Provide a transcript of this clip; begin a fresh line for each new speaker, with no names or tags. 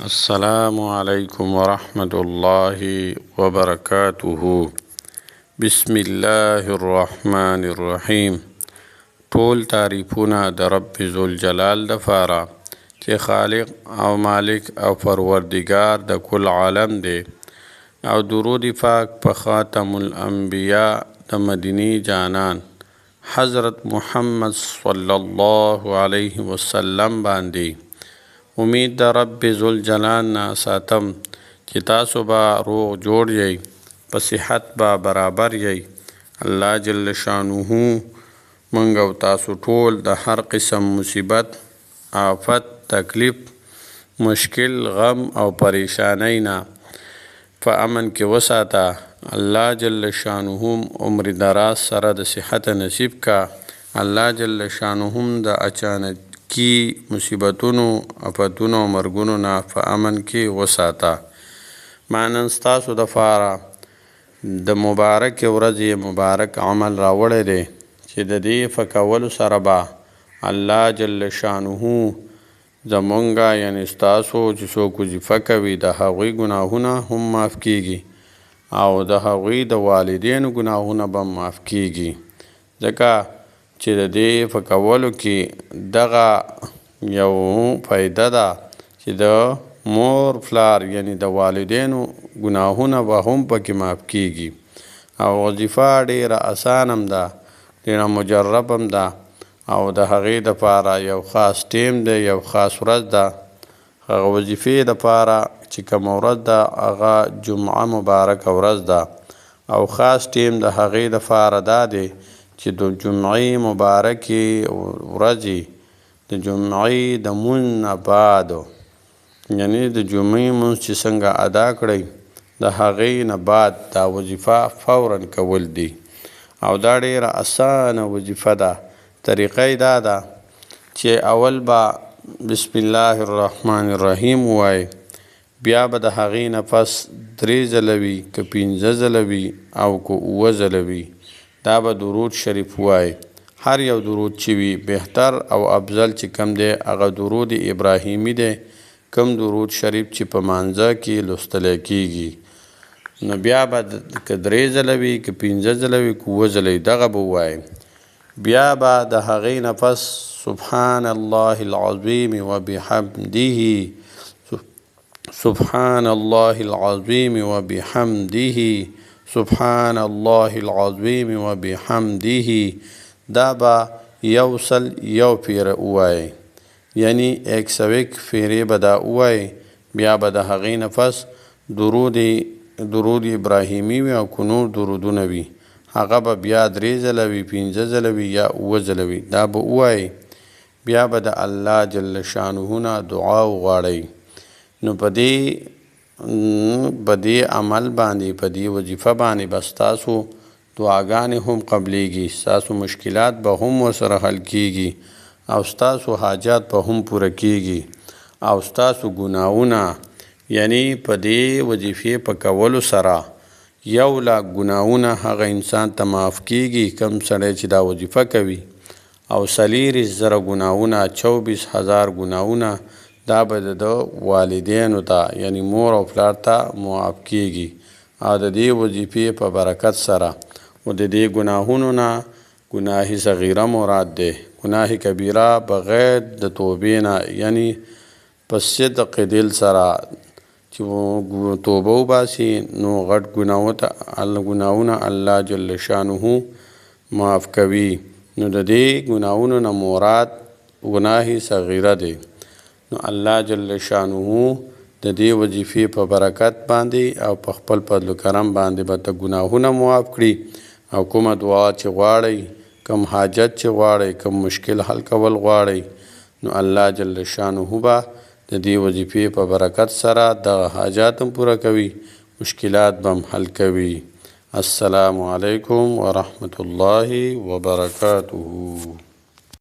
السلام علیکم ورحمة الله وبرکاته. بسم الله الرحمن الرحیم. ټول تعریفونه د رب ذوالجلال دپاره چې خالق او مالک او پروردگار د کل عالم دی، او درود پاک په خاتم الانبیاء د مدینی جانان حضرت محمد صلی الله علیه وسلم باندې. امید د رب ذوالجلال نه ساتم چې تاسو به روغ جوړ یئ، په صحت به برابر یئ. الله جل شانه موږ او تاسو ټول د هر قسم مصیبت، آفت، تکلیف، مشکل، غم او پریشانی نه په امن کې وساته. الله جل شانه عمر دراز سره د صحت نصیب کا. الله جل شانه د اچانک کی مصیبتونو، آفتونو او مرګونو نه په امن کې وساته. ما نن ستاسو دپاره د مبارک ورځې مبارک عمل راوړی دی چې د دې په کولو سره به الله جل شانه زمونږ یعنې ستاسو چې څوک وظیفه کوي د هغوی ګناهونه هم معاف کیږي او د هغوی د والدینو ګناهونه به معاف کیږي، ځکه چې د دې په کولو کې دغه یو فایده ده چې د مور پلار یعنی د والدینو ګناهونه به هم پکې معاف کیږي. او وظیفه ډیره اسان هم ده، ډیره مجرب هم ده، او د هغې دپاره یو خاص ټیم دی، یو خاص ورځ ده. هغه وظیفې دپاره چې کومه ورځ ده هغه جمعه مبارکه ورځ ده، او خاص ټیم د هغې دپاره دا دی چې د جمعې مبارکې ورځې د جمعې د مونځ نه بعد، یعنی د جمعې مونځ چې څنګه ادا کړئ د هغې نه بعد دا وظیفه فورا کول دي. او دا ډیره اسانه وظیفه ده. طریقه یې دا ده چې اول به بسم الله الرحمن الرحیم ووایئ، بیا به د هغې نه پس 3 ځله وي که 15 ځله وي او که 7 ځله وي. دا به درود شریف وای. هر یو درود چې وي بهتر او افضل چې کم دی هغه درود ابراهیمی دی، کم درود شریف چې په مانځه کې لوستلی کیږي. نو بیا به که 3 ځله وي که 15 ځله وي که 7 ځله وي دغه به ووایي. بیا به د هغې نه پس سبحان الله العظیم وبحمده، سبحان الله العظیم وبحمده، سبحان الله العظیم وبحمده، دا به 101 پیره ووایئ، یعنی 101 پیرې به دا ووایئ. بیا به د هغې نه پس درود ابراهیمی وي او که نور درودونه وي هغه به بیا 3 ځله وي، 15 ځله وي یا 7 ځله وي، دا به ووایئ. بیا به د الله جل شانه نه دعا وغواړئ. نو په دې عمل باندې، په دې وظیفه باندې به ستاسو دعاګانې هم قبلیږي، ستاسو مشکلات به هم ورسره حل کیږي، او ستاسو حاجات به هم پوره کیږي، او ستاسو ګناهونه یعنی په دې وظیفې په کولو سره 1,00,000 ګناهونه هغه انسان ته معاف کیږي کوم سړی چې دا وظیفه کوي، او 40,000 ګناهونه 24,000 ګناهونه دا به د والدینو ته یعنی مور او پلار ته معاف کیږي. او د دې وظیفې په برکت سره او د دې ګناهونو نه ګناه صغیره مراد دی، ګناه کبیره بغیر د توبې نه یعنی په صدق دل سره چې توبه وباسي نو غټ ګناهونه الله جل شانه معاف کوي. نو د دې ګناهونو نه مراد ګناه صغیره دی. نو الله جل شانه د دې وظیفې په برکت باندې او په خپل فضل و کرم باندې به ته ګناهونه معاف کړي، او کومه دعا چې غواړئ، کوم حاجت چې غواړئ، کوم مشکل حل کول غواړئ، نو الله جل شانه به د دې وظیفې په برکت سره دغه حاجات هم پوره کوي، مشکلات به هم حل کوي. السلام علیکم ورحمة الله وبرکاته.